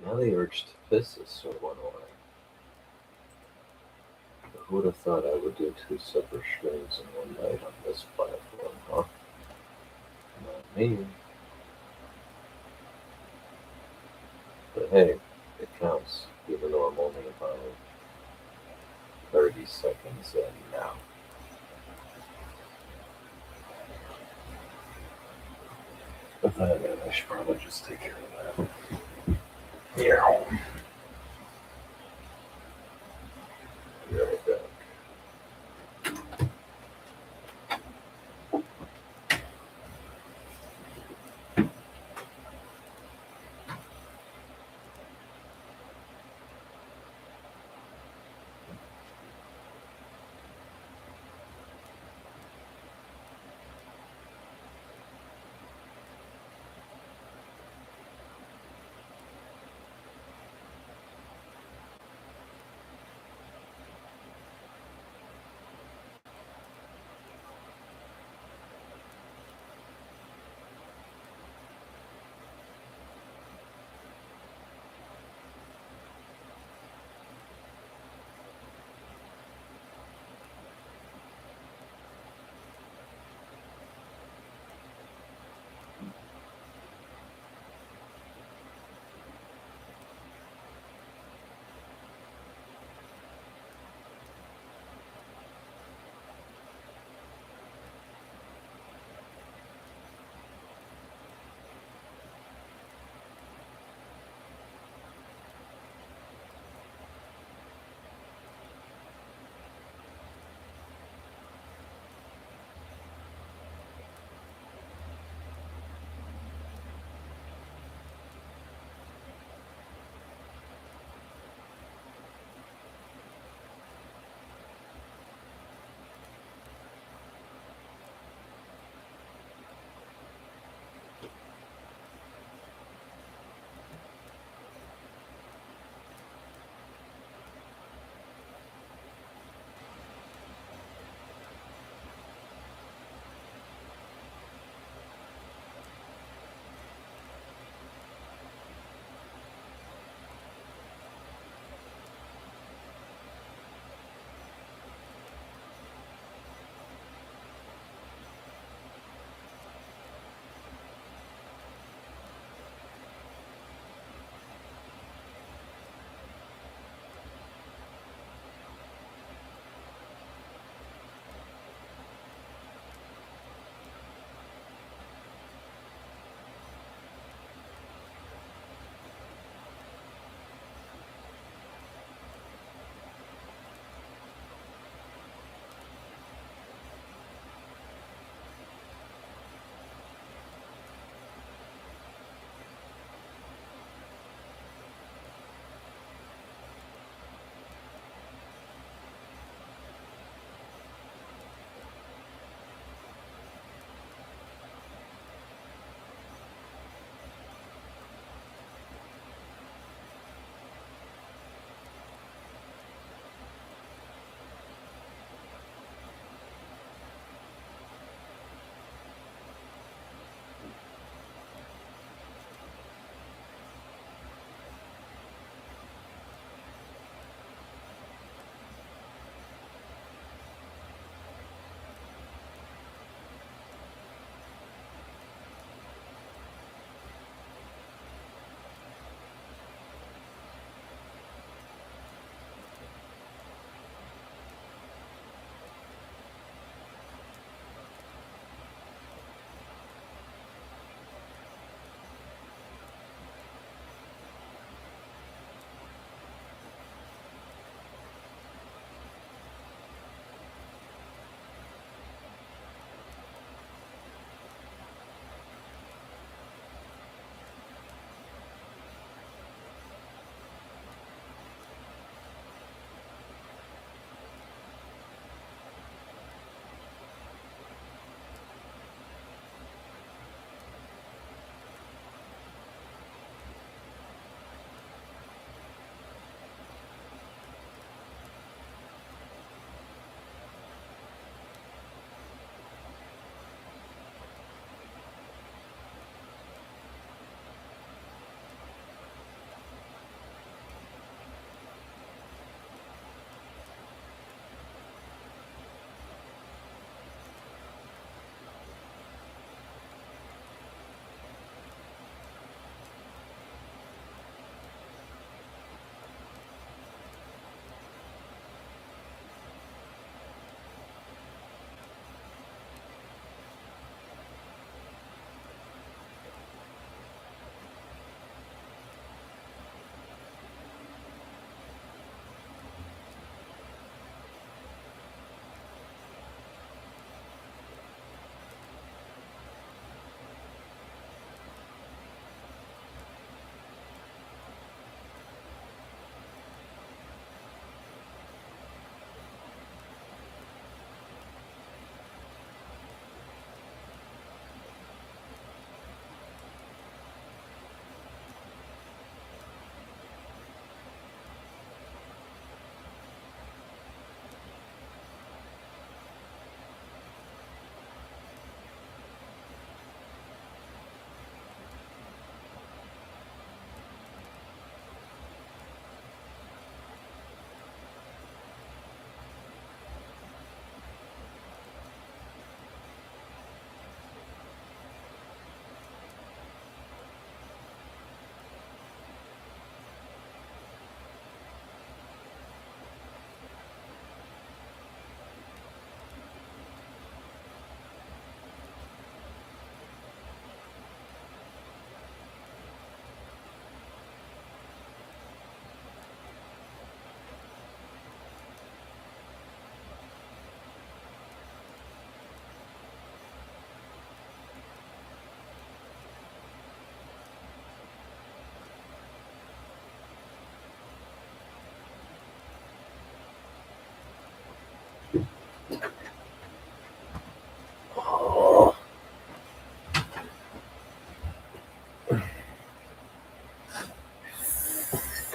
Now the urge to piss is sort of went away. But who would have thought I would do two separate streams in one night on this platform, huh? Not me. But hey, it counts, even though I'm only about 30 seconds in now. But then again, I should probably just take care of that. Yeah. Be right back.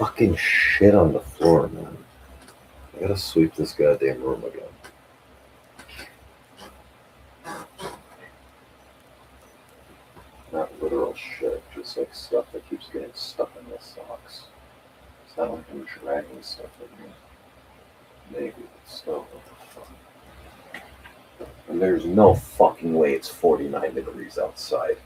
fucking shit on the floor, man. I gotta sweep this goddamn room again. Not literal shit, just like stuff that keeps getting stuck in my socks. It's not like I'm dragging stuff with me. Maybe, but still, what the fuck? And there's no fucking way it's 49 degrees outside.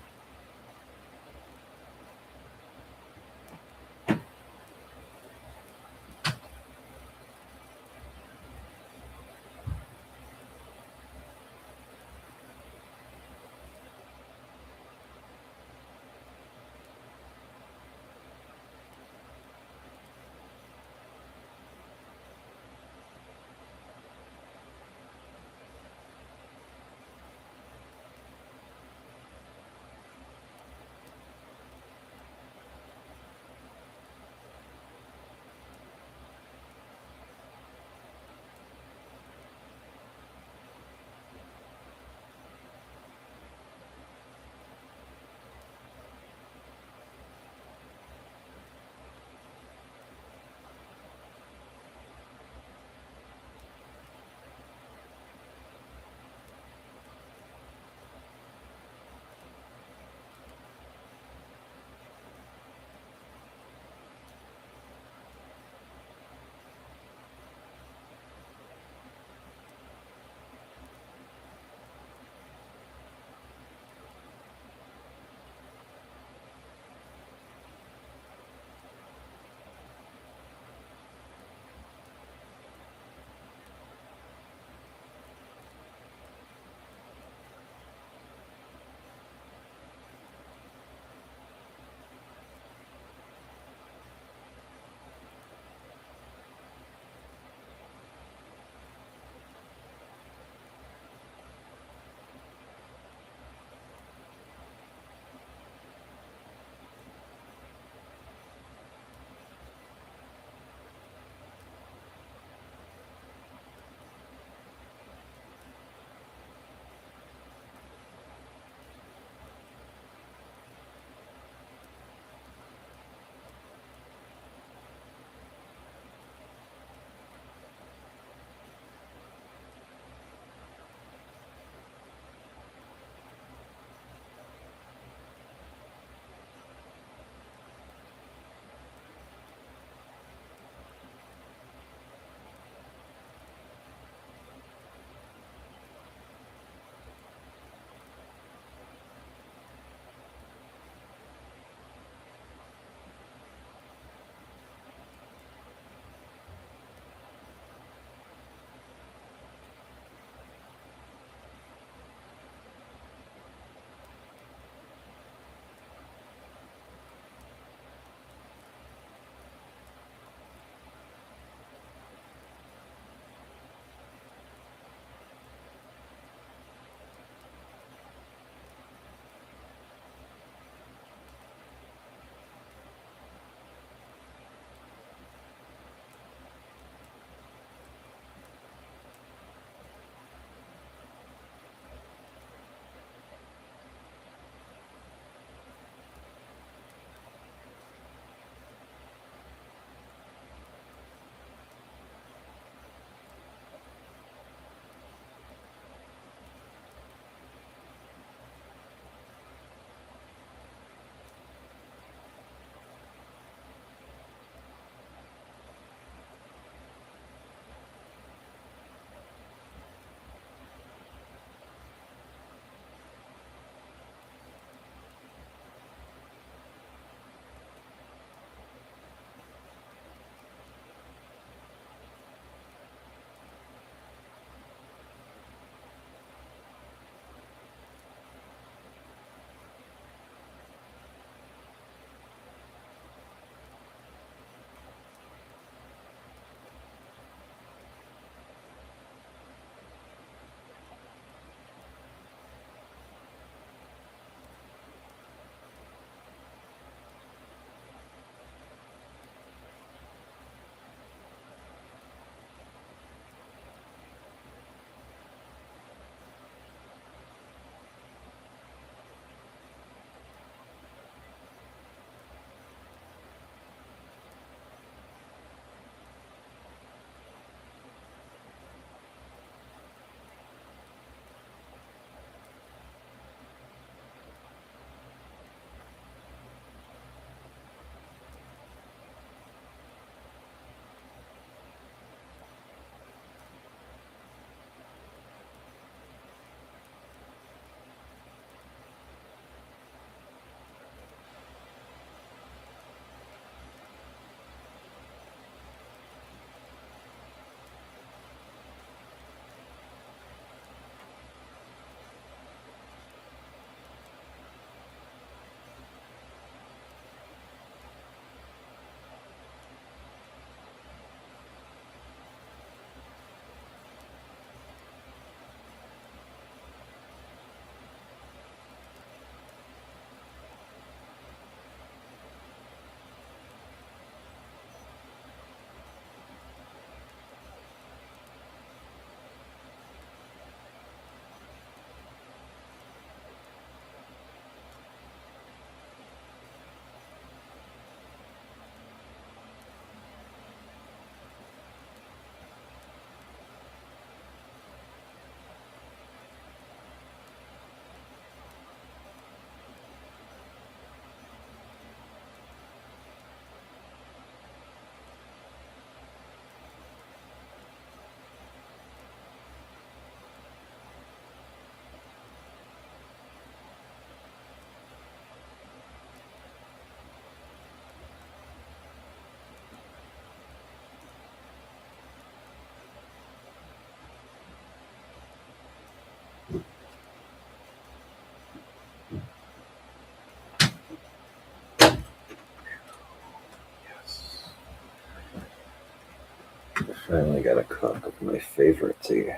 finally got a cup of my favorite tea.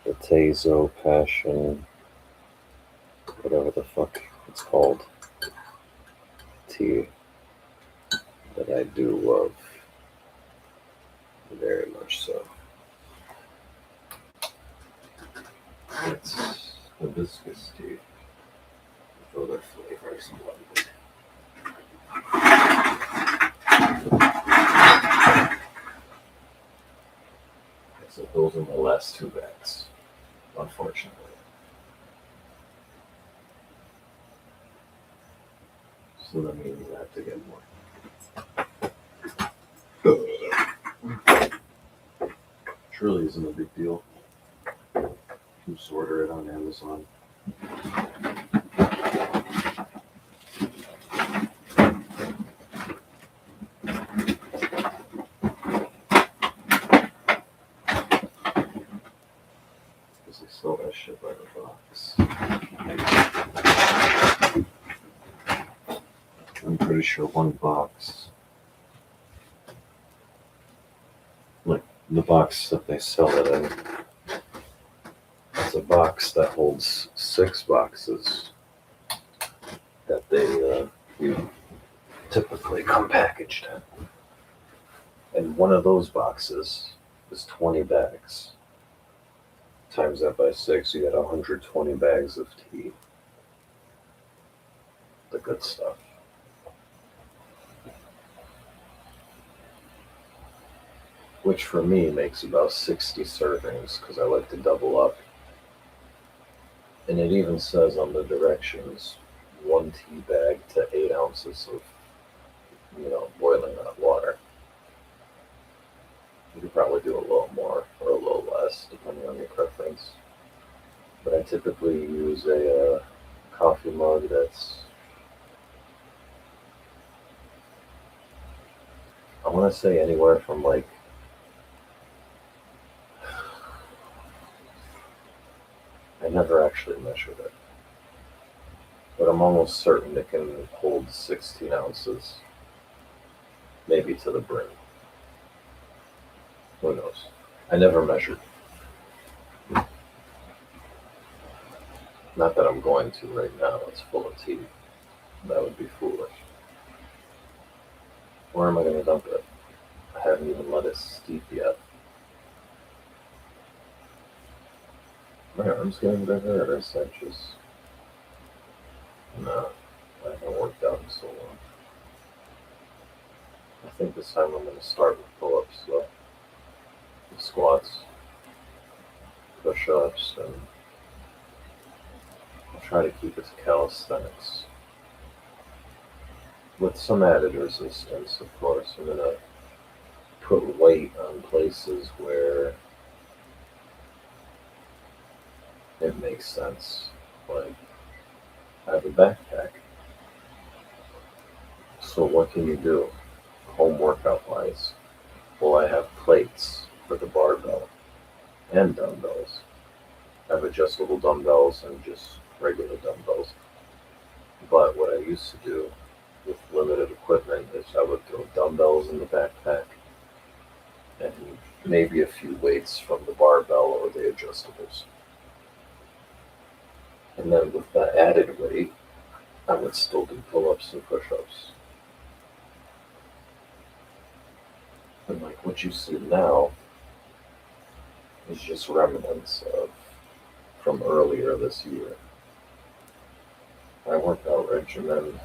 The Tezo Passion, whatever the fuck it's called, tea that I do love very much so. It's hibiscus tea with other flavors blended. So those are my last 2 bags, unfortunately. So that means I have to get more. Truly isn't a big deal. You just order it on Amazon. Because they sell that shit by the box. I'm pretty sure one box, like the box that they sell it in, it's a box that holds 6 boxes that they typically come packaged in. And one of those boxes is 20 bags. Times that by 6, you get 120 bags of tea. The good stuff. Which for me makes about 60 servings because I like to double up. And it even says on the directions 1 tea bag to 8 ounces of, boiling hot water. You could probably do a little more or a little less depending on your preference. But I typically use a coffee mug that's, I want to say anywhere from like I never actually measured it, but I'm almost certain it can hold 16 ounces, maybe to the brim. Who knows? I never measured. Not that I'm going to right now, it's full of tea. That would be foolish. Where am I going to dump it? I haven't even let it steep yet. My arm's getting bigger, or is that just... No, I haven't worked out in so long. I think this time I'm going to start with pull-ups, though. Squats, push-ups, and I'll try to keep it to calisthenics. With some added resistance, of course. I'm going to put weight on places where it makes sense. Like, I have a backpack. So what can you do? Home workout wise? Well, I have plates for the barbell and dumbbells. I have adjustable dumbbells and just regular dumbbells. But what I used to do with limited equipment is I would throw dumbbells in the backpack and maybe a few weights from the barbell or the adjustables. And then with that added weight, I would still do pull-ups and push-ups. And like what you see now is just remnants of from earlier this year. My workout regimen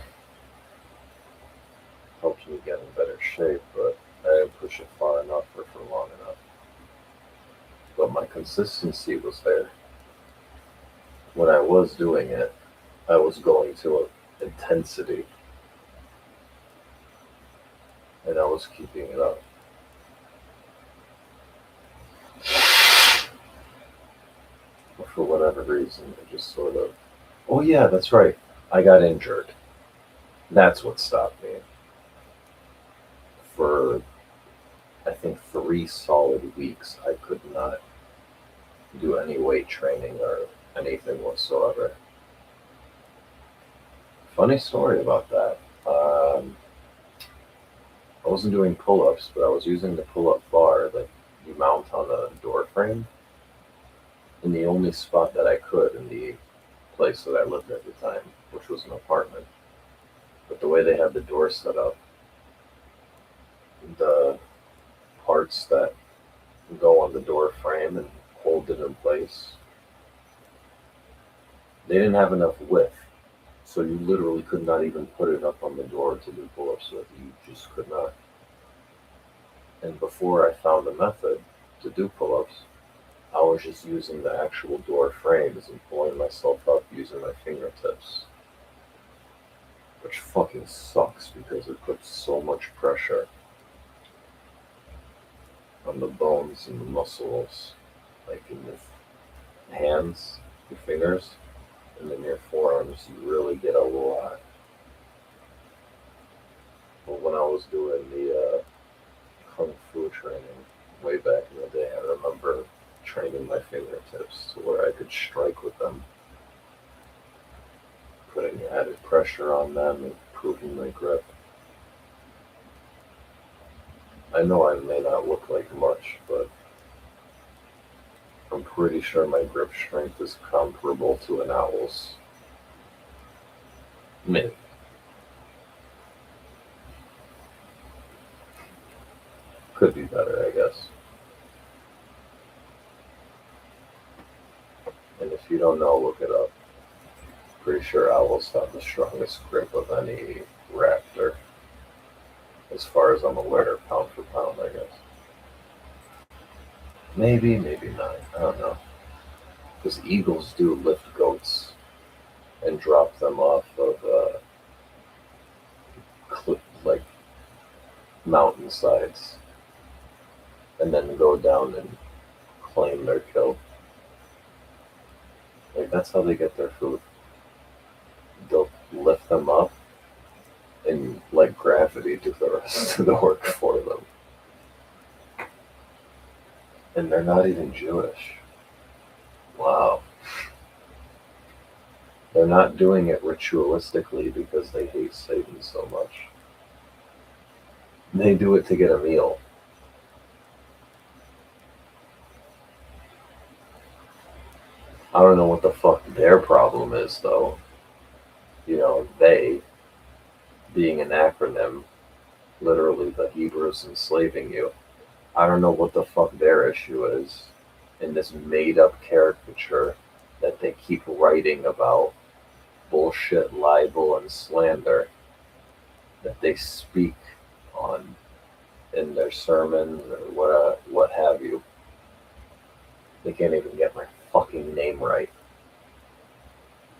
helped me get in better shape, but I didn't push it far enough or for long enough. But my consistency was there. When I was doing it, I was going to an intensity, and I was keeping it up. But for whatever reason, it just sort of, oh yeah, that's right, I got injured. That's what stopped me. For, I think, 3 solid weeks, I could not do any weight training or anything whatsoever. Funny story about that. I wasn't doing pull-ups, but I was using the pull-up bar that you mount on a door frame in the only spot that I could in the place that I lived at the time, which was an apartment. But the way they had the door set up, the parts that go on the door frame and hold it in place, they didn't have enough width. So you literally could not even put it up on the door to do pull-ups with. You just could not. And before I found a method to do pull-ups, I was just using the actual door frames and pulling myself up using my fingertips. Which fucking sucks because it puts so much pressure on the bones and the muscles, like in the hands, your fingers, and then your forearms. You really get a lot. But when I was doing the kung fu training way back in the day, I remember training my fingertips to where I could strike with them, putting added pressure on them and improving my grip. I know I may not look like much, but I'm pretty sure my grip strength is comparable to an owl's. Maybe. Could be better, I guess. And if you don't know, look it up. Pretty sure owls have the strongest grip of any raptor, as far as I'm aware, pound for pound, I guess. Maybe, maybe not. I don't know. Because eagles do lift goats and drop them off of like mountainsides, and then go down and claim their kill. Like that's how they get their food. They'll lift them up and let gravity do the rest of the work for them. And they're not even Jewish. Wow. They're not doing it ritualistically because they hate Satan so much. They do it to get a meal. I don't know what the fuck their problem is, though. You know, they being an acronym, literally the Hebrews enslaving you. I don't know what the fuck their issue is in this made up caricature that they keep writing about bullshit, libel, and slander that they speak on in their sermons or what have you. They can't even get my fucking name right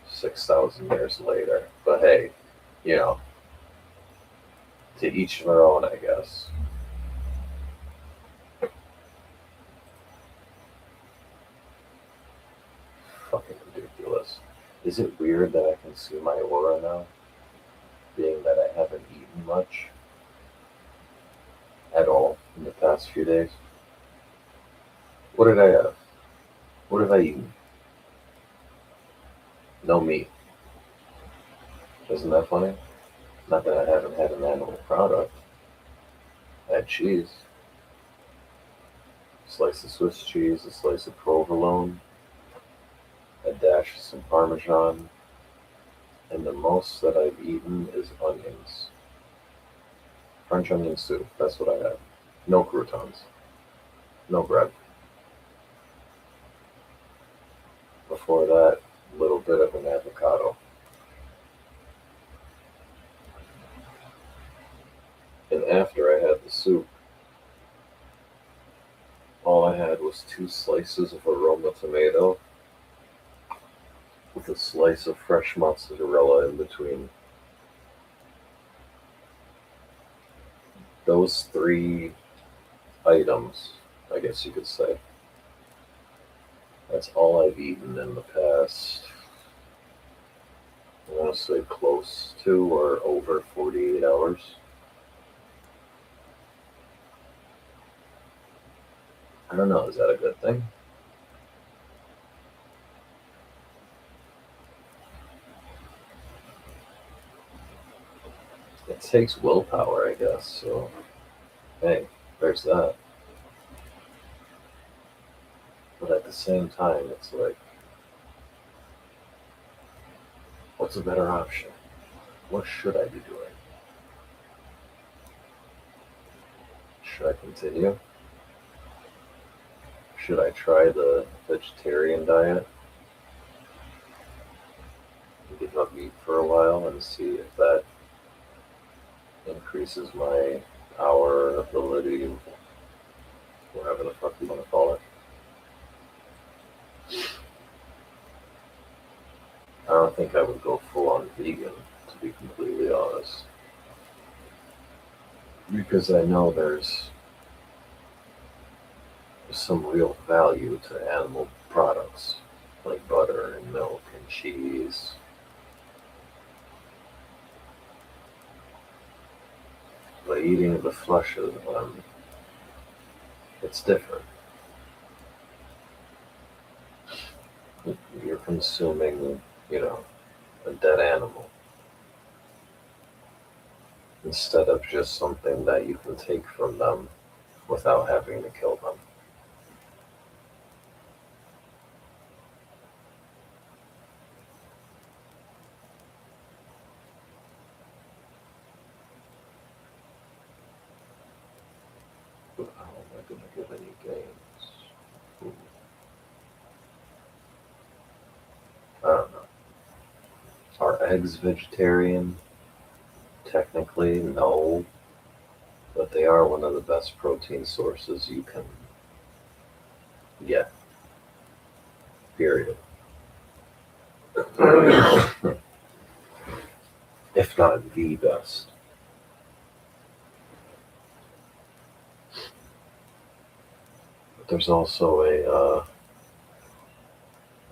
6,000 years later. But hey, you know, to each their own, I guess. Fucking ridiculous. Is it weird that I can see my aura now? Being that I haven't eaten much at all in the past few days? What did I have? What have I eaten? No meat. Isn't that funny? Not that I haven't had an animal product. I had cheese. A slice of Swiss cheese, a slice of provolone, a dash of some Parmesan, and the most that I've eaten is onions. French onion soup, that's what I have. No croutons. No bread. Before that, a little bit of an avocado. And after I had the soup, all I had was 2 slices of aroma tomato with a slice of fresh mozzarella in between. Those 3 items, I guess you could say. That's all I've eaten in the past, I want to say close to or over 48 hours. I don't know, is that a good thing? It takes willpower, I guess, so Hey, there's that. But at the same time, it's like, what's a better option? What should I be doing? Should I continue? Should I try the vegetarian diet and give up meat for a while and see if that increases my power, ability, whatever the fuck you want to call it? I don't think I would go full on vegan, to be completely honest. Because I know there's some real value to animal products, like butter and milk and cheese. But eating the flesh of them, it's different. You're consuming, you know, a dead animal instead of just something that you can take from them without having to kill them. How am I going to give any games? I don't know. Are eggs vegetarian? Technically, no, but they are one of the best protein sources you can get, period. If not the best. But there's also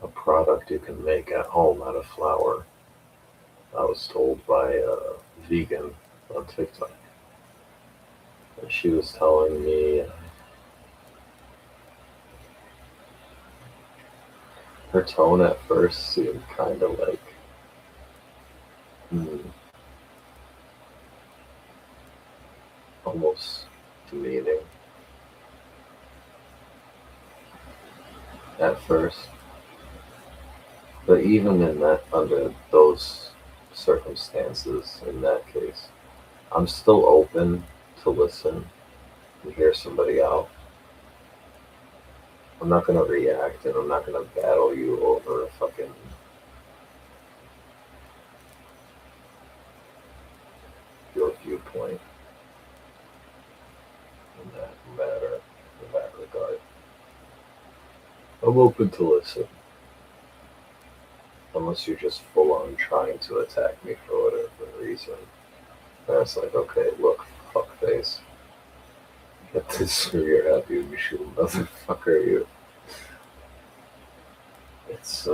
a product you can make at home out of flour. I was told by a vegan on TikTok. And she was telling me her tone at first seemed kind of like, hmm, almost demeaning at first. But even in that, under those circumstances, in that case, I'm still open to listen and hear somebody out. I'm not gonna react and I'm not gonna battle you over a fucking your viewpoint in that matter, in that regard. I'm open to listen, unless you're just full on trying to attack me for whatever reason. And it's like, okay, look, fuckface, get this or you're happy with me, you motherfucker, you. It's,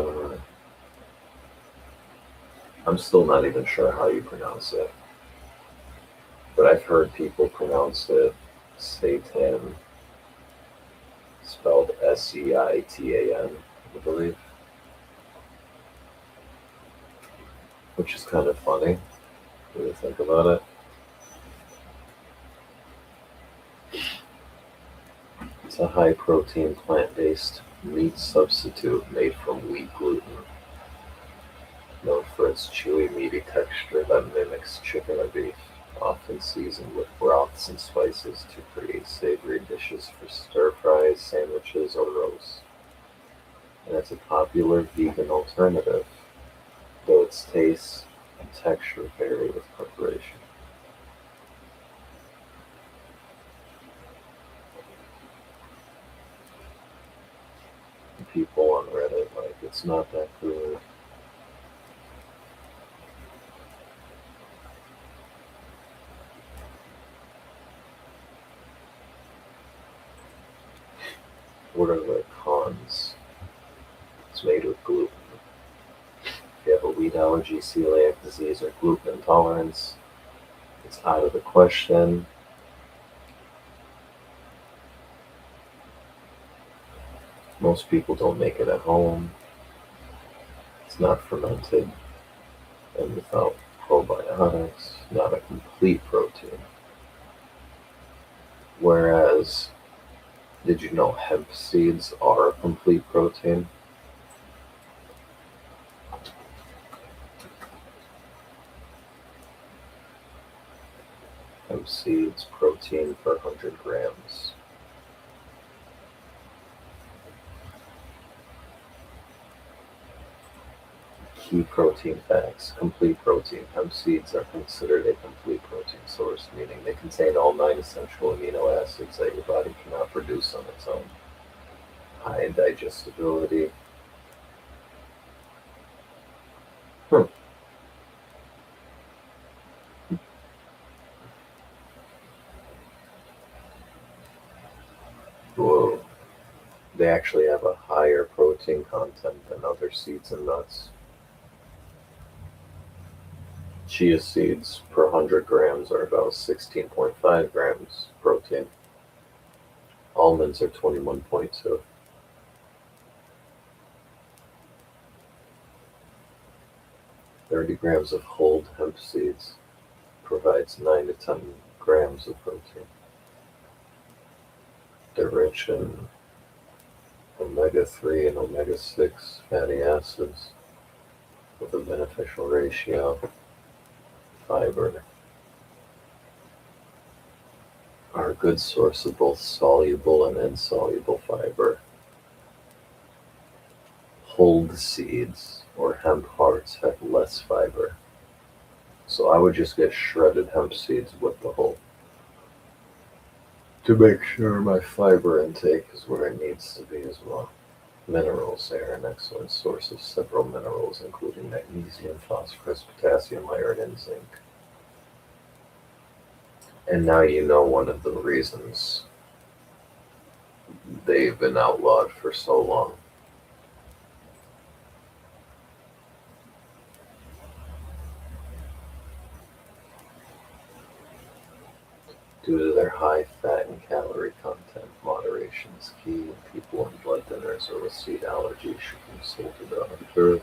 I'm still not even sure how you pronounce it, but I've heard people pronounce it Seitan, spelled Seitan, I believe, which is kind of funny when you think about it. It's a high protein plant based meat substitute made from wheat gluten, known for its chewy, meaty texture that mimics chicken or beef, often seasoned with broths and spices to create savory dishes for stir fries, sandwiches, or roasts. And it's a popular vegan alternative, though its taste and texture vary with preparation. People on Reddit like it's not that good. What are the cons? It's made with gluten. If you have a wheat allergy, celiac disease, or gluten intolerance, it's out of the question. Most people don't make it at home. It's not fermented and without probiotics, not a complete protein. Whereas, did you know hemp seeds are a complete protein? Hemp seeds, protein per 100 grams. Key protein facts. Complete protein. Hemp seeds are considered a complete protein source, meaning they contain all 9 essential amino acids that your body cannot produce on its own. High digestibility. Hmm. Whoa. They actually have a higher protein content than other seeds and nuts. Chia seeds per 100 grams are about 16.5 grams protein. Almonds are 21.2. 30 grams of whole hemp seeds provides 9 to 10 grams of protein. They're rich in omega-3 and omega-6 fatty acids with a beneficial ratio. Fiber are a good source of both soluble and insoluble fiber. Hulled seeds or hemp hearts have less fiber. So I would just get shredded hemp seeds with the hull to make sure my fiber intake is where it needs to be as well. Minerals, they are an excellent source of several minerals, including magnesium, phosphorus, potassium, iron, and zinc. And now you know one of the reasons they've been outlawed for so long. Due to their high fat and calorie content, moderation is key. People on blood thinners or with seed allergies should consult a doctor.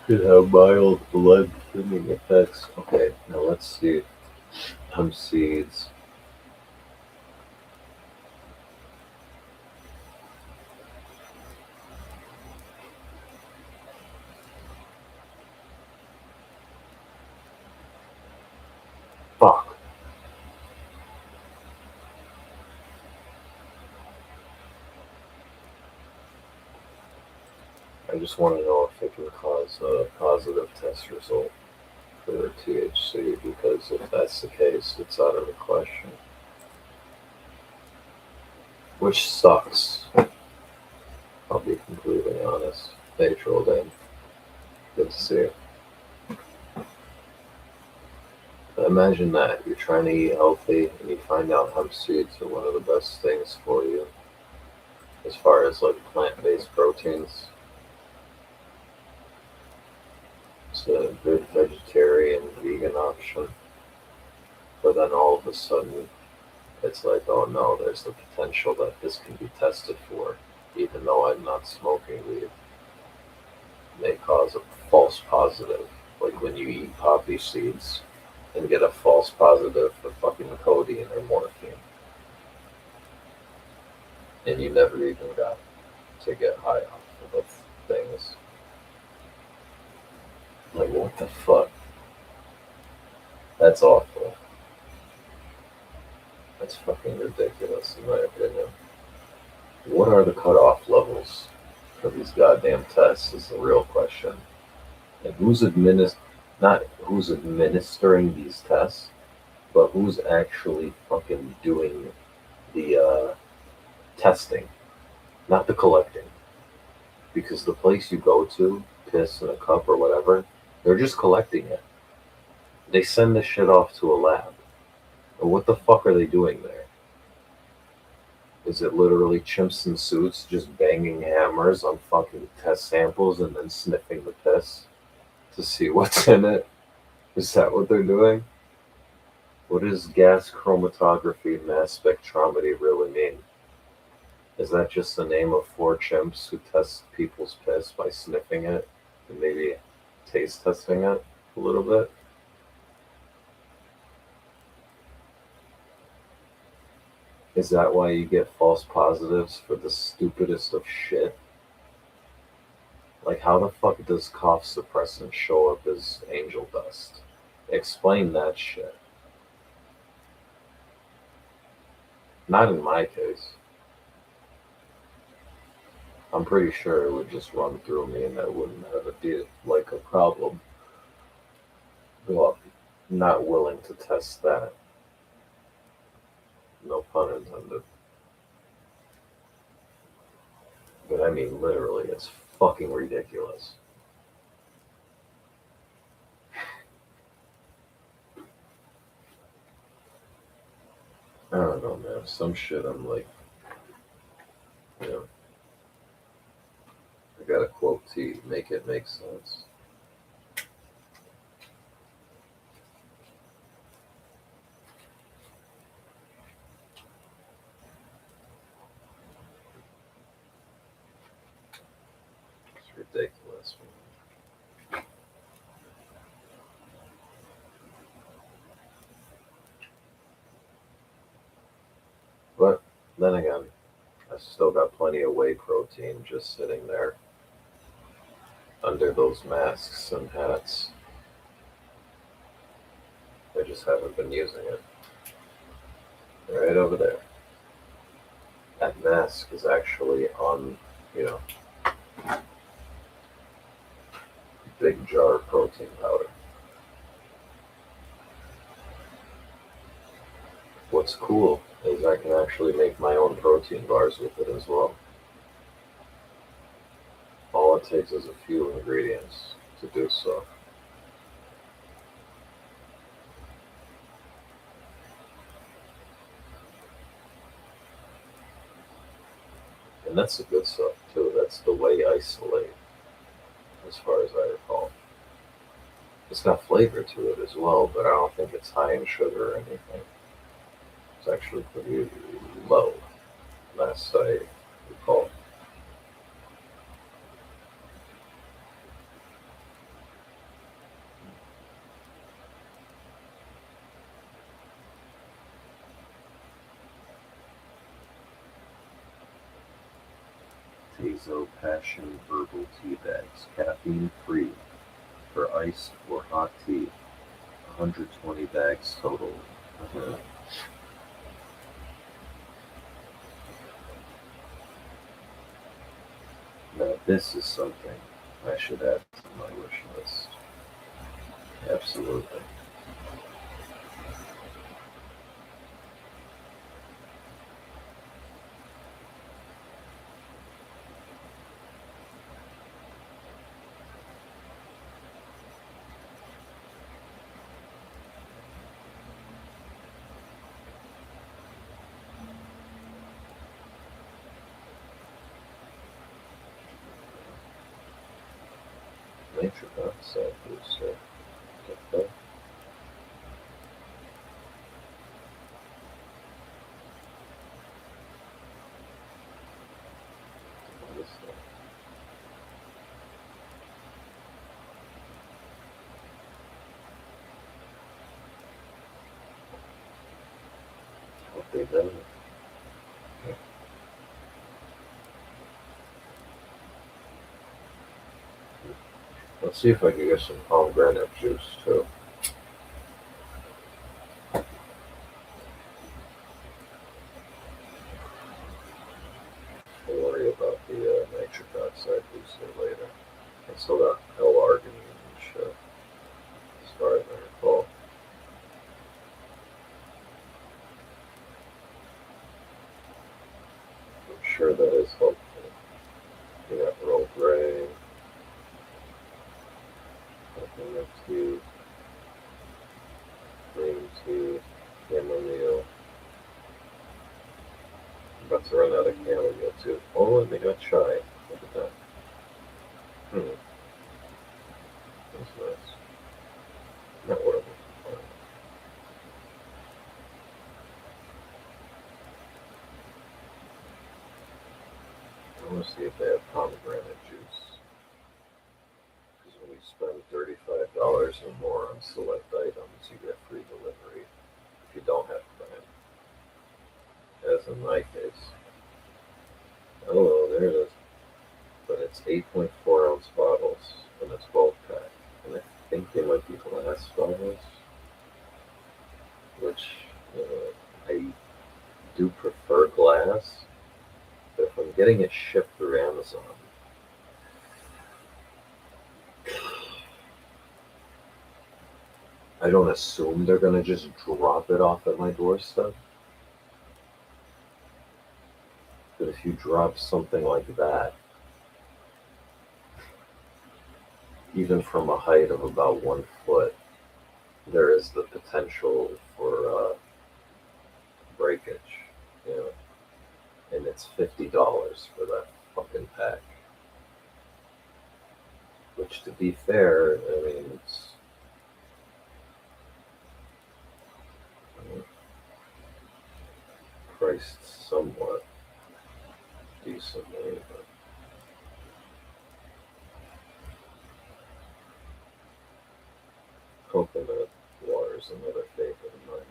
Could have mild blood thinning effects. Okay, now let's see. Hemp seeds. Fuck. I just want to know if it can cause a positive test result for their THC, because if that's the case, it's out of the question. Which sucks. I'll be completely honest. Hey, trolled in. Good to see you. Imagine that you're trying to eat healthy and you find out hemp seeds are one of the best things for you as far as like plant-based proteins. It's a good vegetarian, vegan option. But then all of a sudden, it's like, oh no, there's the potential that this can be tested for, even though I'm not smoking weed. May cause a false positive, like when you eat poppy seeds and get a false positive for fucking codeine or morphine, and you never even got to get high off of the things. Like, what the fuck? That's awful. That's fucking ridiculous, in my opinion. What are the cutoff levels for these goddamn tests is the real question. And not who's administering these tests, but who's actually fucking doing the testing, not the collecting. Because the place you go to, piss in a cup or whatever, they're just collecting it. They send this shit off to a lab. And what the fuck are they doing there? Is it literally chimps in suits just banging hammers on fucking test samples and then sniffing the piss to see what's in it? Is that what they're doing? What does gas chromatography and mass spectrometry really mean? Is that just the name of 4 chimps who test people's piss by sniffing it and maybe taste testing it a little bit? Is that why you get false positives for the stupidest of shit? Like, how the fuck does cough suppressant show up as angel dust? Explain that shit. Not in my case. I'm pretty sure it would just run through me and that wouldn't have like a problem. Well, not willing to test that. No pun intended. But I mean, literally, it's fucking ridiculous. I don't know, man. Some shit I'm like, you know, I gotta quote T, make it make sense. It's ridiculous, man. But then again, I still got plenty of whey protein just sitting there under those masks and hats. I just haven't been using it. Right over there. That mask is actually on, you know, big jar of protein powder. What's cool is I can actually make my own protein bars with it as well. All it takes is a few ingredients to do so. And that's the good stuff too. That's the whey isolate, as far as I recall. It's got flavor to it as well, but I don't think it's high in sugar or anything. It's actually pretty low, last I recall. Tazo Passion Herbal Tea Bags, caffeine free, for iced or hot tea. 120 bags total. Uh-huh. Now this is something I should add to my wish list. Absolutely. Nature oxide booster. Okay. What is that? What they done? Okay. Let's see if I can get some pomegranate juice too. Don't worry about the nitric oxide booster later. I still got L-arginine and shit, as far as I recall. I'm sure that is helpful. You got Earl Grey, coconut tea, green tea, chamomile. I'm about to run out of chamomile too. Oh, and they got chai. Look at that. Hmm, that's nice. Not what I was planning. I want to see if they have pomegranate juice. Because when you spend $35 or more on select items, you get free delivery if you don't have Prime. As in in my case. Oh, there it is. But it's 8.4 ounce bottles and a 12 pack. And I think they might be glass bottles, which I do prefer glass. But if I'm getting it shipped through Amazon, I don't assume they're going to just drop it off at my doorstep. But if you drop something like that, even from a height of about 1 foot, there is the potential for breakage, you know, and it's $50 for that fucking pack. Which, to be fair, I mean, it's priced somewhat decently, but coconut water is another favorite of mine.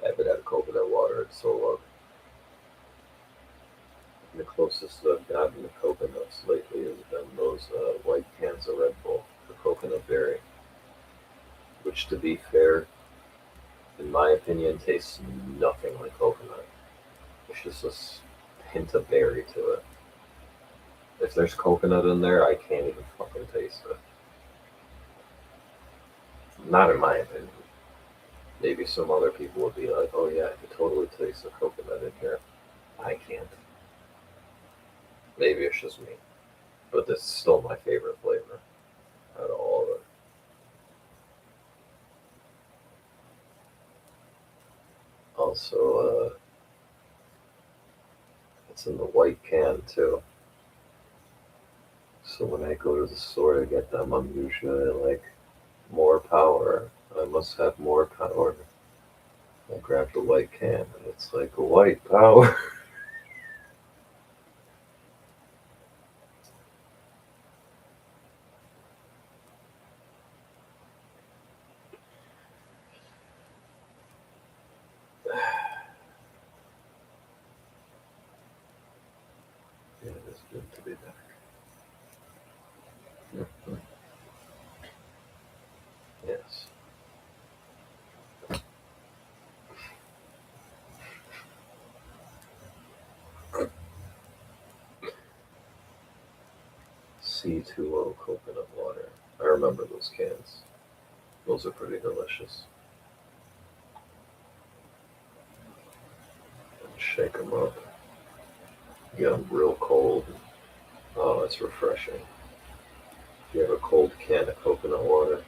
I haven't had coconut water in so long. And the closest I've gotten to coconuts lately has been those white cans of Red Bull, the coconut berry, which, to be fair, in my opinion, tastes nothing like coconut. It's just a hint of berry to it. If there's coconut in there, I can't even fucking taste it. Not in my opinion. Maybe some other people would be like, oh yeah, I can totally taste the coconut in here. I can't. Maybe it's just me. But this is still my favorite flavor out of all of it. Also, it's in the white can too. So when I go to the store to get them, I'm usually like, more power. I must have more power. I grab the white can and it's like, white power. Yeah, it is good to be back. Mhm. Yes. C2O coconut water. I remember those cans. Those are pretty delicious. Shake them up. Get them real cold. Oh, it's refreshing. You have a cold can of coconut water.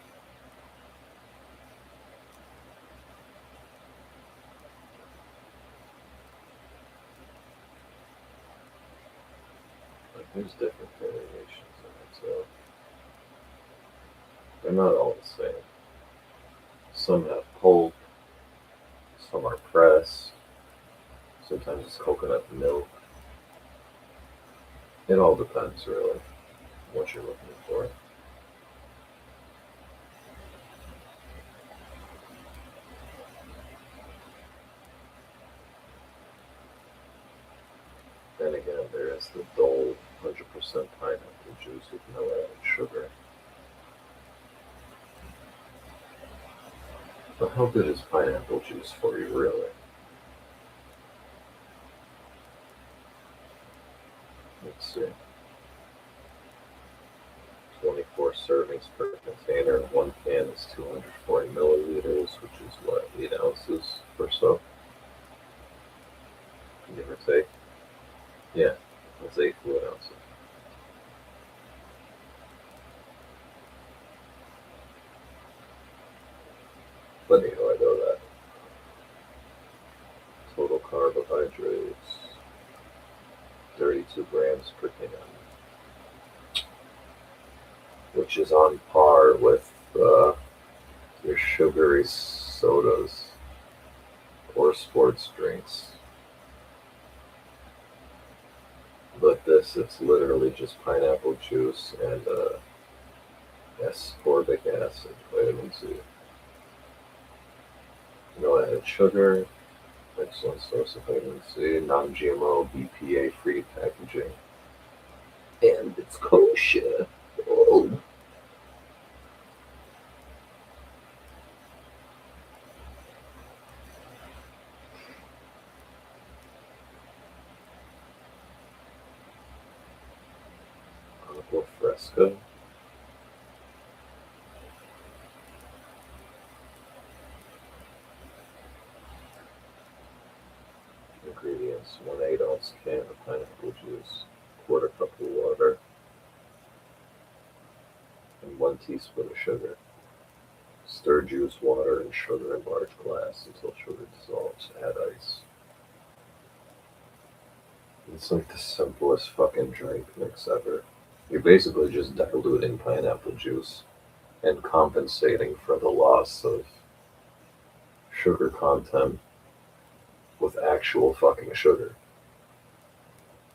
Like, there's different variations in it, so they're not all the same. Some have pulp, some are pressed, sometimes it's coconut milk. It all depends, really, what you're looking for. Then again, there is the Dole 100% pineapple juice with no added sugar. But how good is pineapple juice for you, really? Let's see. 24 servings per container. One can is 240 milliliters, which is what, 8 ounces or so, give or take. Yeah, that's 8 fluid ounces. But you know, I know that. Total carbohydrates, 32 grams per can, which is on par with your sugary sodas or sports drinks. But this, it's literally just pineapple juice and ascorbic acid, vitamin C. No added sugar, excellent source of vitamin C, non-GMO, BPA-free packaging, and it's kosher. Oh. Aqua fresca. Ingredients: 1 8-ounce can of pineapple juice, quarter cup of water, and 1 teaspoon of sugar. Stir juice, water, and sugar in large glass until sugar dissolves. Add ice. It's like the simplest fucking drink mix ever. You're basically just diluting pineapple juice and compensating for the loss of sugar content with actual fucking sugar.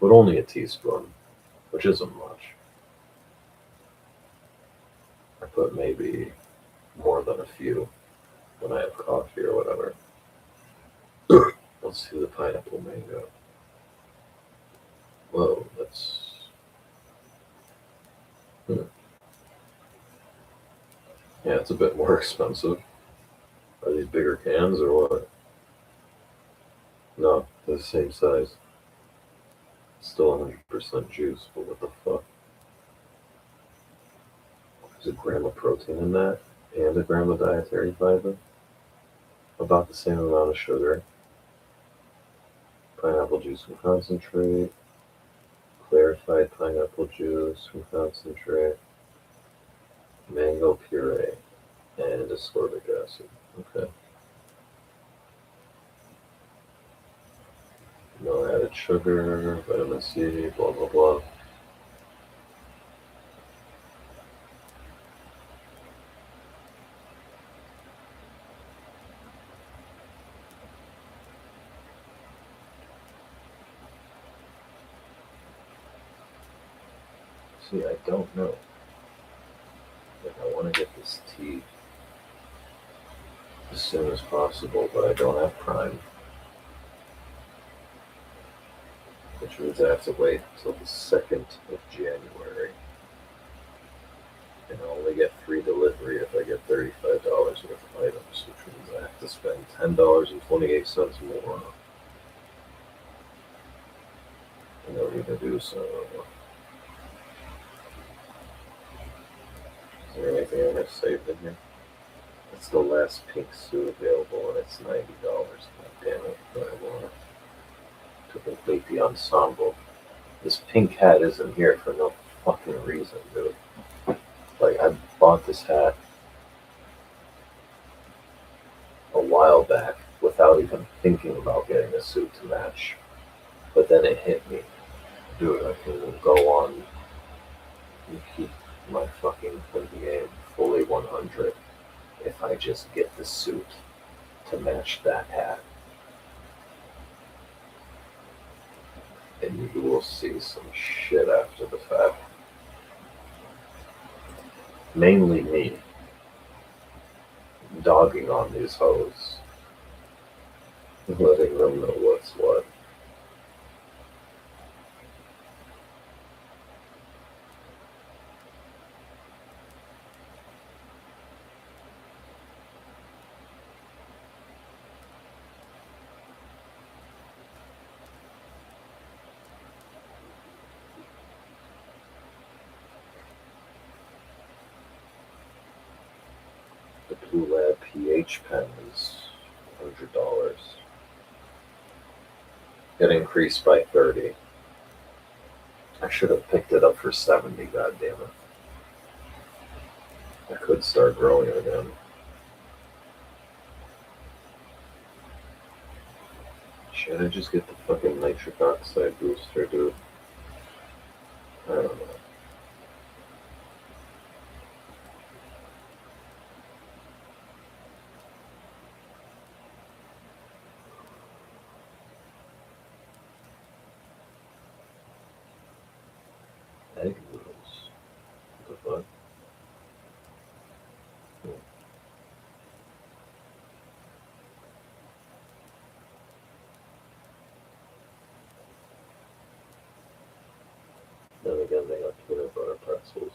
But only a teaspoon, which isn't much. I put maybe more than a few when I have coffee or whatever. Let's see the pineapple mango. Whoa, that's. Yeah, it's a bit more expensive. Are these bigger cans or what? No, they're the same size. Still 100% juice, but what the fuck? There's a gram of protein in that, and a gram of dietary fiber. About the same amount of sugar. Pineapple juice from concentrate. Clarified pineapple juice from concentrate. Mango puree. And ascorbic acid. Okay. No added sugar, vitamin C, blah blah blah. See, I don't know. Like, I want to get this tea as soon as possible, but I don't have Prime, which means I have to wait until the 2nd of January. And I'll only get free delivery if I get $35 worth of items, which means I have to spend $10.28 more in order to do so. Is there anything I have saved in here? It's the last pink suit available, and it's $90. God damn it, but I want to complete the ensemble. This pink hat isn't here for no fucking reason, dude. Like, I bought this hat a while back without even thinking about getting a suit to match. But then it hit me. Dude, I can go on and keep my fucking game fully 100 if I just get the suit to match that hat. And you will see some shit after the fact. Mainly me dogging on these hoes, letting them know what's what. The Blue Lab pH pen is $100. It increased by 30. I should have picked it up for 70, god damn it. I could start growing again. Should I just get the fucking nitric oxide booster, dude? I don't know. Egg noodles. What the fuck? Then again, they got peanut butter pretzels,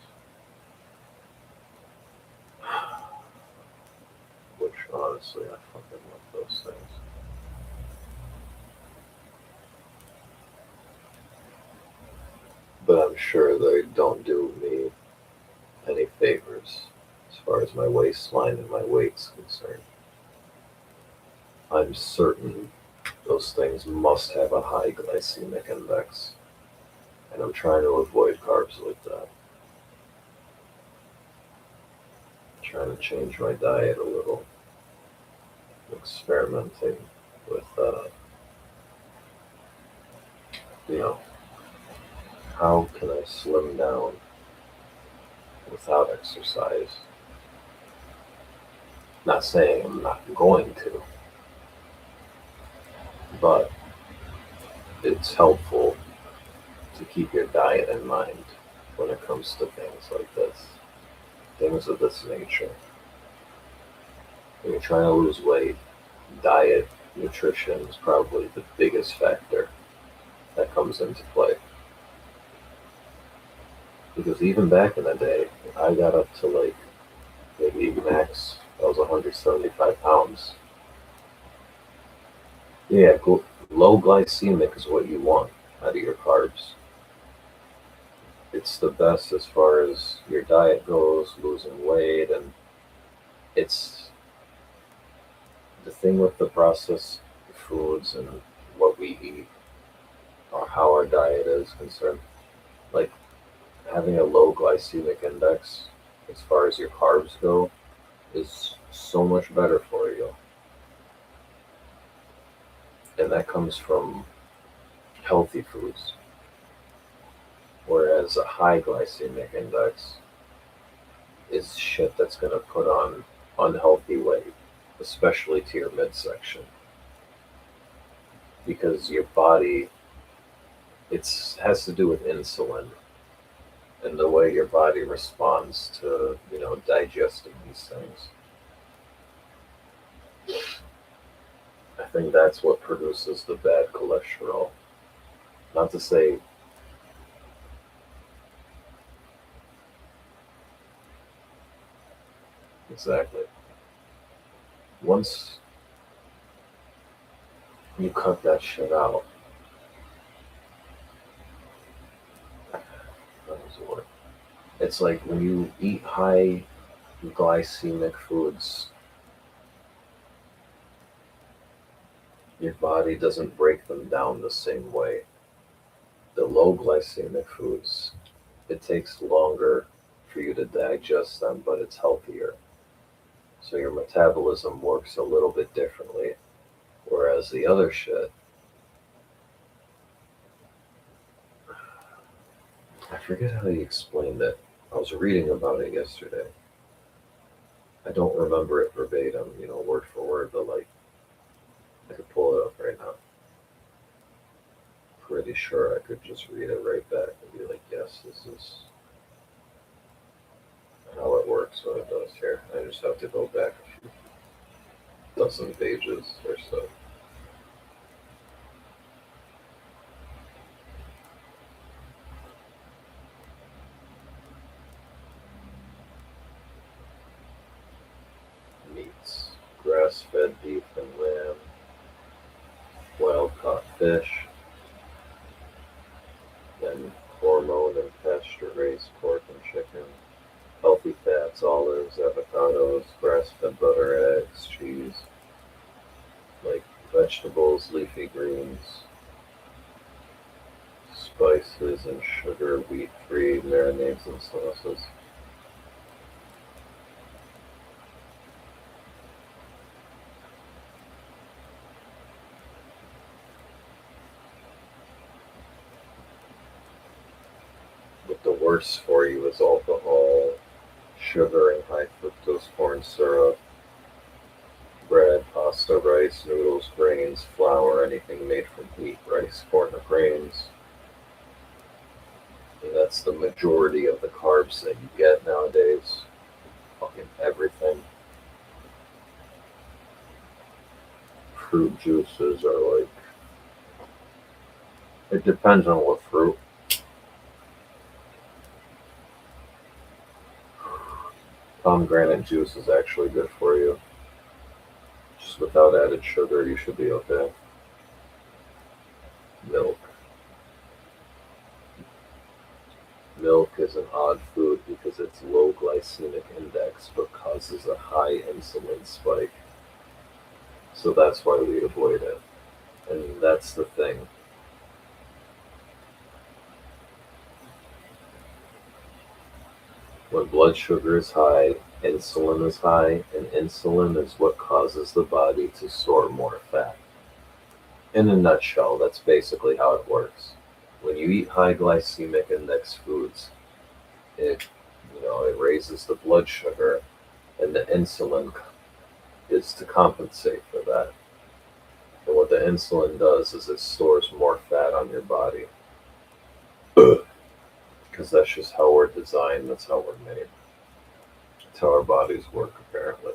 which honestly, I fucking love those things. But I'm sure they don't do me any favors as far as my waistline and my weight's concerned. I'm certain those things must have a high glycemic index, and I'm trying to avoid carbs like that. I'm trying to change my diet a little, experimenting with, you know, how can I slim down without exercise? Not saying I'm not going to, but it's helpful to keep your diet in mind when it comes to things like this, things of this nature. When you're trying to lose weight, diet, nutrition is probably the biggest factor that comes into play. Because even back in the day, I got up to like maybe max, I was 175 pounds. Yeah, low glycemic is what you want out of your carbs. It's the best as far as your diet goes, losing weight, and it's the thing with the processed foods and what we eat or how our diet is concerned. Like having a low glycemic index as far as your carbs go is so much better for you. And that comes from healthy foods. Whereas a high glycemic index is shit that's going to put on unhealthy weight, especially to your midsection. Because your body, it has to do with insulin and the way your body responds to, digesting these things. I think that's what produces the bad cholesterol. Not to say exactly. Once you cut that shit out, how does it work? It's like when you eat high glycemic foods, your body doesn't break them down the same way. The low glycemic foods, it takes longer for you to digest them, but it's healthier. So your metabolism works a little bit differently. Whereas the other shit, I forget how he explained it. I was reading about it yesterday. I don't remember it verbatim, word for word, but like I could pull it up right now. Pretty sure I could just read it right back and be like, yes, this is how it works, what it does here. I just have to go back a few dozen pages or so. Meats, grass-fed beef and lamb, wild-caught fish, then hormone and pasture-raised pork and chicken, healthy fats, olives, avocados, grass-fed butter, eggs, cheese, like vegetables, leafy greens, spices and sugar, wheat-free marinades and sauces. But the worst for you is alcohol, sugar and high fructose corn syrup, bread, pasta, rice, noodles, grains, flour, anything made from wheat, rice, corn, or grains. And that's the majority of the carbs that you get nowadays. Fucking everything. Fruit juices are like, it depends on what fruit. Pomegranate juice is actually good for you. Just without added sugar, you should be okay. Milk. Milk is an odd food because it's low glycemic index but causes a high insulin spike. So that's why we avoid it. And that's the thing. When blood sugar is high, insulin is high, and insulin is what causes the body to store more fat. In a nutshell, that's basically how it works. When you eat high glycemic index foods, it it raises the blood sugar, and the insulin is to compensate for that. And what the insulin does is it stores more fat on your body because that's just how we're designed. That's how we're made. That's how our bodies work, apparently,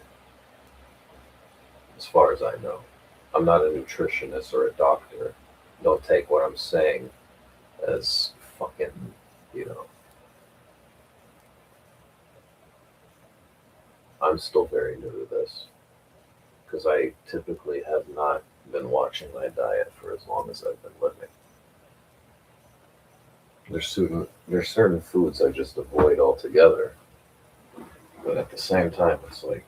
as far as I know. I'm not a nutritionist or a doctor. Don't take what I'm saying as fucking, you know, I'm still very new to this because I typically have not been watching my diet for as long as I've been living. There's certain foods I just avoid altogether, but at the same time, it's like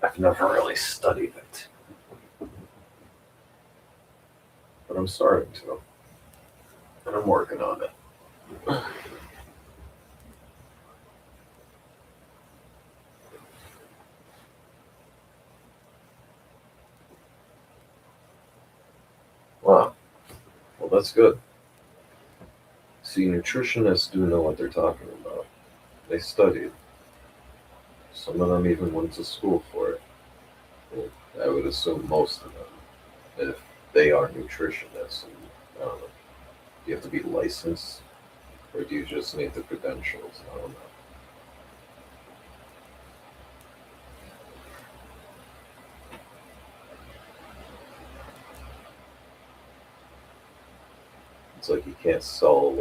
I've never really studied it, but I'm starting to, and I'm working on it. Wow, well that's good. See, nutritionists do know what they're talking about. They studied. Some of them even went to school for it. Well, I would assume most of them, if they are nutritionists. And, I don't know. Do you have to be licensed, or do you just need the credentials? I don't know. It's like you can't sell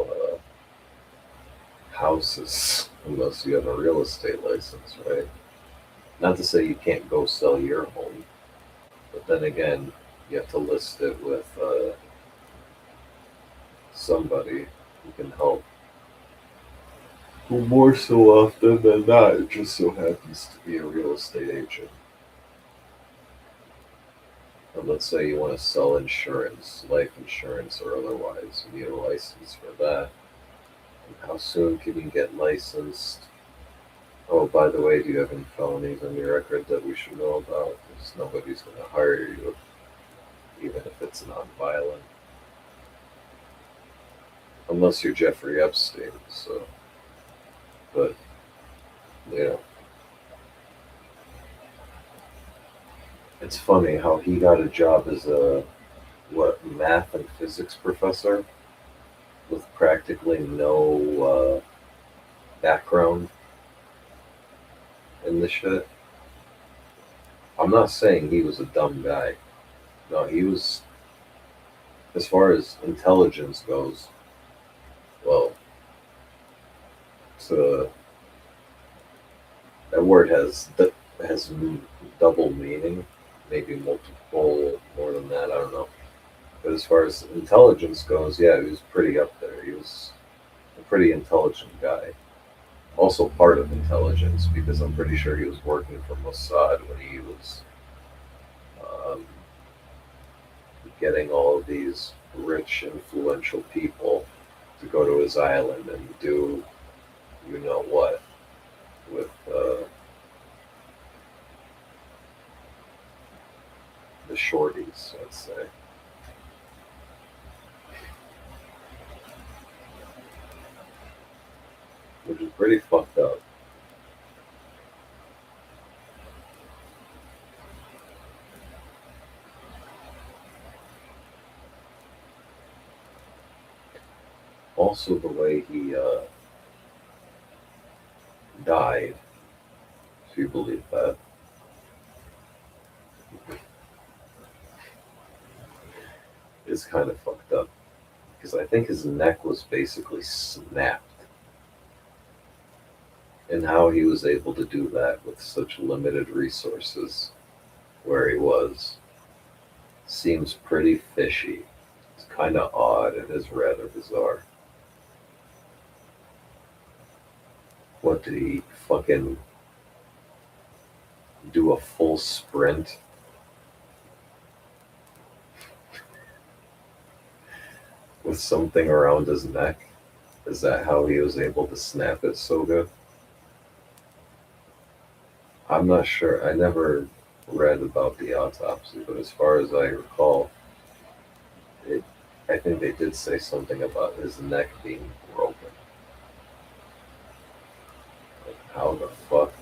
houses unless you have a real estate license, right? Not to say you can't go sell your home, but then again, you have to list it with somebody who can help. Who more so often than not, it just so happens to be a real estate agent. And let's say you want to sell insurance, life insurance or otherwise, you need a license for that. And how soon can you get licensed? Oh, by the way, do you have any felonies on your record that we should know about? Because nobody's going to hire you, even if it's non-violent, unless you're Jeffrey Epstein. So, but you know, it's funny how he got a job as a math and physics professor with practically no background in the shit. I'm not saying he was a dumb guy. No, he was, as far as intelligence goes, well, so that word has double meaning, maybe multiple, more than that. I don't know. But as far as intelligence goes, yeah, he was pretty up there. He was a pretty intelligent guy. Also part of intelligence because I'm pretty sure he was working for Mossad when he was um, getting all of these rich, influential people to go to his island and do you know what with the shorties, let's say. Which is pretty fucked up. Also, the way he died, if you believe that. It's kind of fucked up because I think his neck was basically snapped, and how he was able to do that with such limited resources where he was seems pretty fishy. It's kind of odd. It is rather bizarre. What did he fucking do a full sprint with something around his neck? Is that how he was able to snap it so good? I'm not sure. I never read about the autopsy, but as far as I recall, it, I think they did say something about his neck being broken. Like, how the fuck?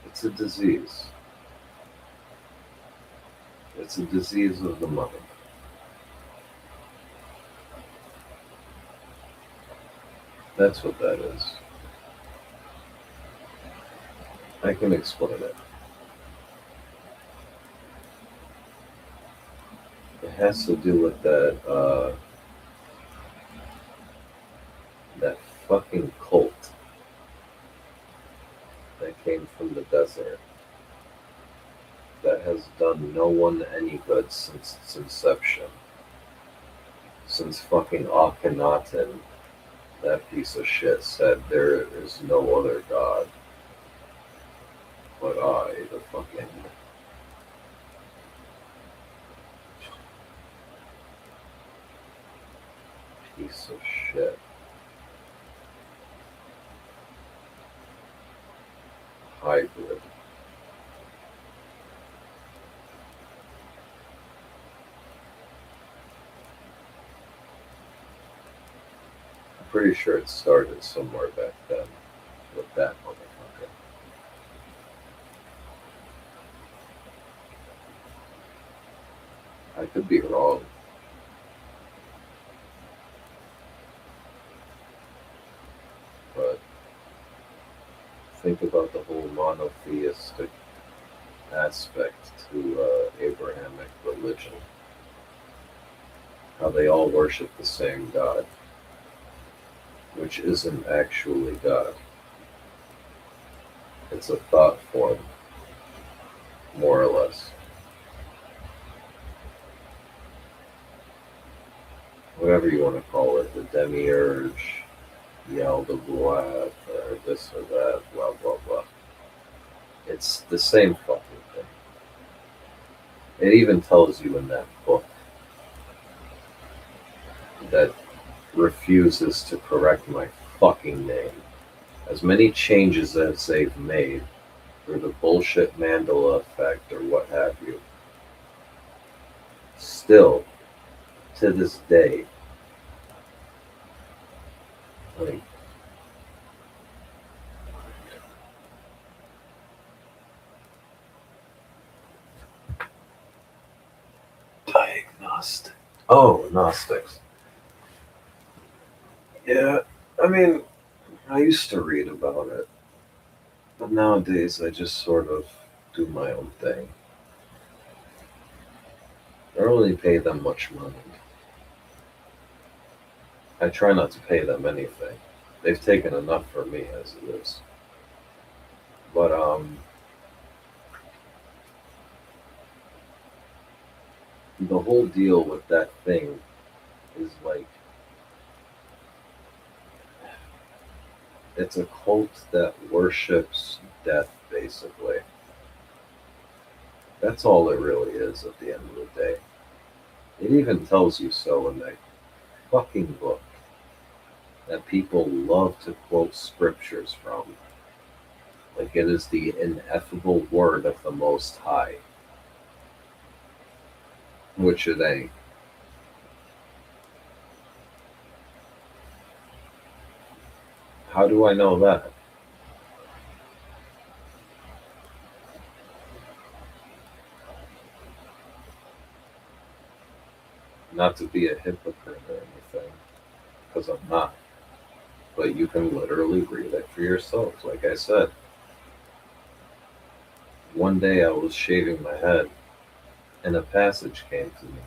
It's a disease. It's a disease of the mind. That's what that is. I can explain it. It has to do with that fucking cult that came from the desert that has done no one any good since its inception. Since fucking Akhenaten, that piece of shit, said there is no other god but I, the fucking piece of shit. Hybrid. I'm pretty sure it started somewhere back then with that motherfucker. I could be wrong, but think about the whole monotheistic aspect to Abrahamic religion. How they all worship the same God, which isn't actually God. It's a thought form, more or less. Whatever you want to call it, the demiurge, Yaldabaoth, or this or that, blah blah blah. It's the same fucking thing. It even tells you in that book that refuses to correct my fucking name. As many changes as they've made through the bullshit Mandela effect or what have you, still, to this day, like, diagnostic. Oh, Gnostics. Yeah, I mean, I used to read about it, but nowadays I just sort of do my own thing. I don't really pay them much money. I try not to pay them anything. They've taken enough for me as it is. But the whole deal with that thing is like it's a cult that worships death, basically. That's all it really is at the end of the day. It even tells you so in that fucking book that people love to quote scriptures from. Like it is the ineffable word of the Most High, which it ain't. How do I know that? Not to be a hypocrite or anything, because I'm not. But you can literally read it for yourself. Like I said, one day I was shaving my head and a passage came to me.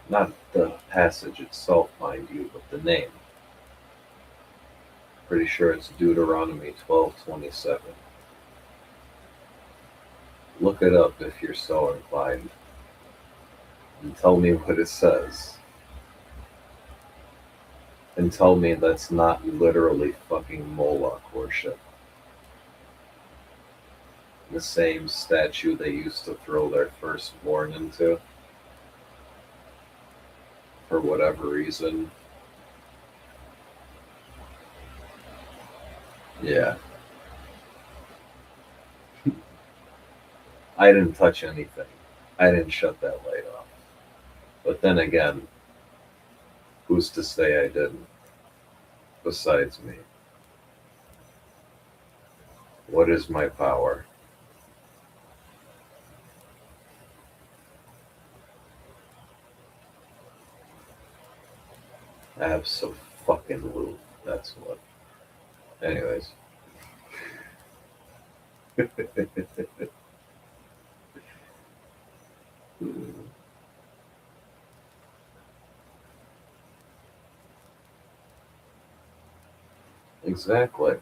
Not the passage itself, mind you, but the name. Pretty sure it's Deuteronomy 12:27. Look it up if you're so inclined and tell me what it says. And tell me that's not literally fucking Moloch worship. The same statue they used to throw their firstborn into for whatever reason. Yeah, I didn't touch anything. I didn't shut that light off. But then again, who's to say I didn't? Besides me. What is my power? Abso-fucking-lute. That's what. Anyways. Exactly.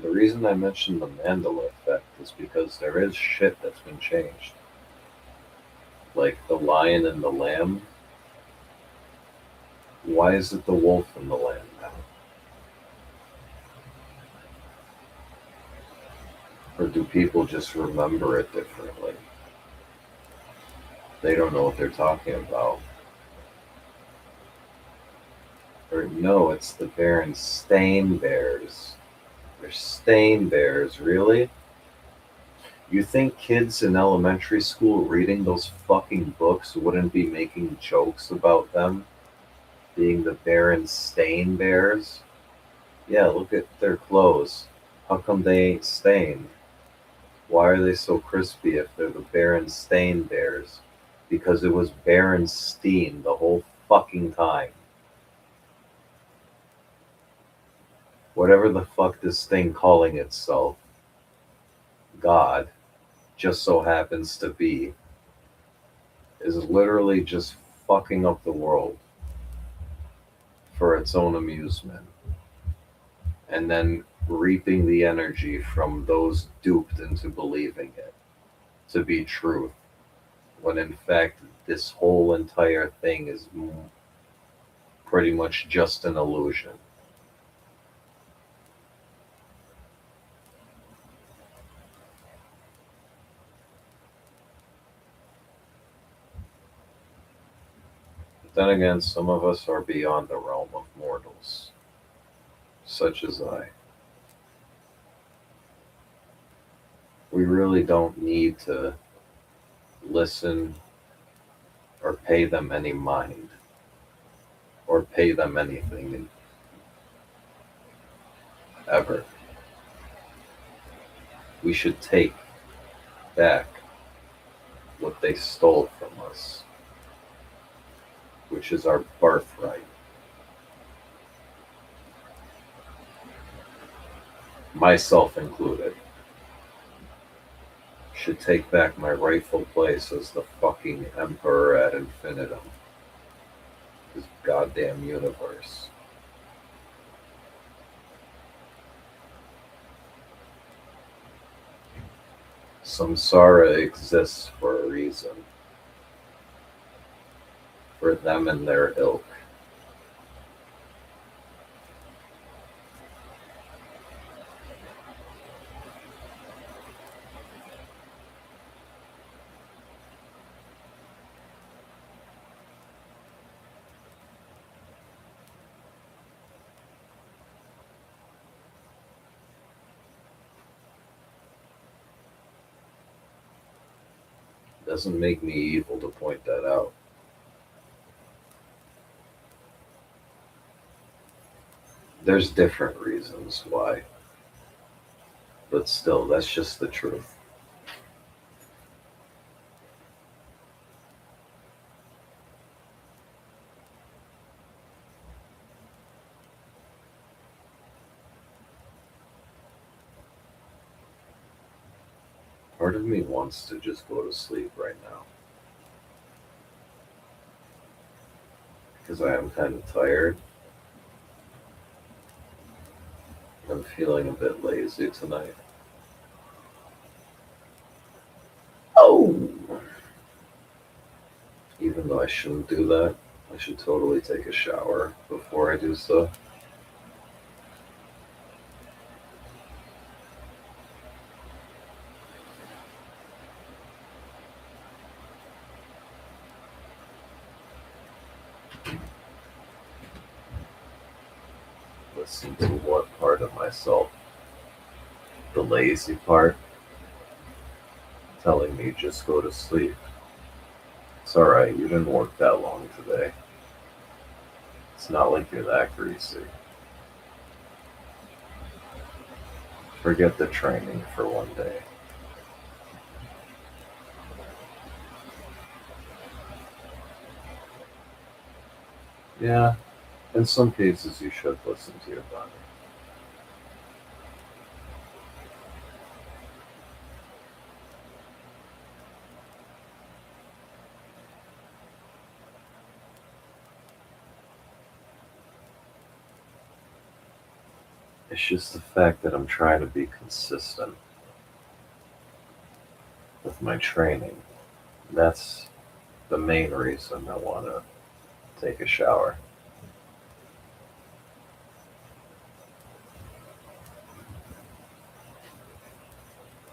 The reason I mentioned the Mandela effect is because there is shit that's been changed. Like the lion and the lamb. Why is it the wolf and the lamb now? Or do people just remember it differently? They don't know what they're talking about. Or no, it's the Berenstain Bears. They're stain bears, really? You think kids in elementary school reading those fucking books wouldn't be making jokes about them being the Berenstain Bears? Yeah, look at their clothes. How come they ain't stained? Why are they so crispy if they're the Berenstain Bears? Because it was Berenstein the whole fucking time. Whatever the fuck this thing calling itself, God, just so happens to be, is literally just fucking up the world for its own amusement, and then reaping the energy from those duped into believing it to be truth, when in fact this whole entire thing is pretty much just an illusion. But then again, some of us are beyond the realm of mortals, such as I. We really don't need to listen or pay them any mind or pay them anything ever. We should take back what they stole from us, which is our birthright, myself included. Should take back my rightful place as the fucking emperor ad infinitum. This goddamn universe. Samsara exists for a reason. For them and their ilk. Doesn't make me evil to point that out. There's different reasons why, but still, that's just the truth. Part of me wants to just go to sleep right now because I am kind of tired. I'm feeling a bit lazy tonight. Oh! Even though I shouldn't do that, I should totally take a shower before I do so. Listen to what part of myself? The lazy part? Telling me just go to sleep. It's alright, you didn't work that long today. It's not like you're that greasy. Forget the training for one day. Yeah, in some cases you should listen to your body. It's just the fact that I'm trying to be consistent with my training. That's the main reason I want to take a shower.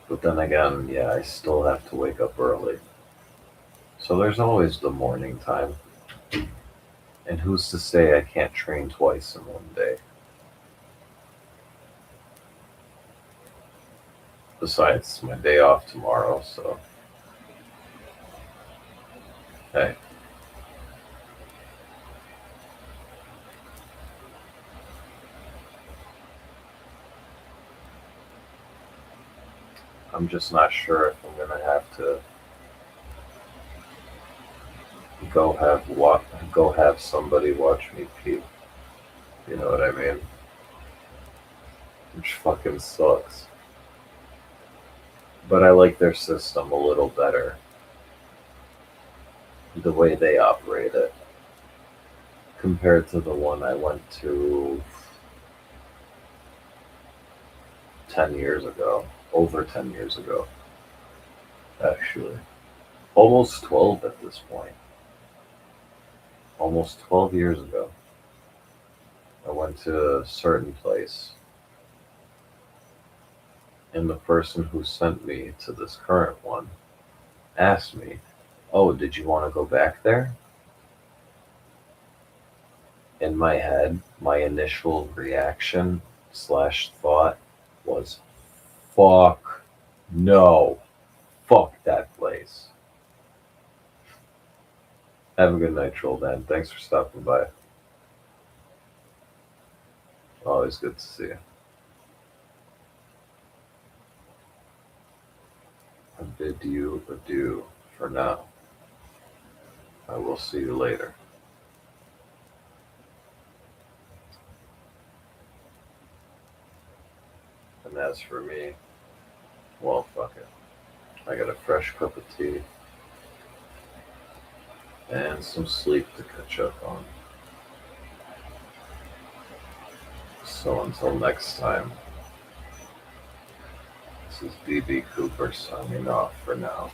But then again, yeah, I still have to wake up early. So there's always the morning time. And who's to say I can't train twice in one day? Besides, my day off tomorrow, so hey, I'm just not sure if I'm gonna have to go have what go have somebody watch me pee. You know what I mean? Which fucking sucks. But I like their system a little better, the way they operate it, compared to the one I went to 10 years ago, over 10 years ago, actually, almost 12 at this point. Almost 12 years ago, I went to a certain place, and the person who sent me to this current one asked me, "Oh, did you want to go back there?" In my head, my initial reaction slash thought was, "Fuck no, fuck that place." Have a good night, Troll Dan. Thanks for stopping by. Always good to see you. I bid you adieu for now. I will see you later. And as for me, well, fuck it. I got a fresh cup of tea and some sleep to catch up on. So until next time, this is BB Cooper signing off for now.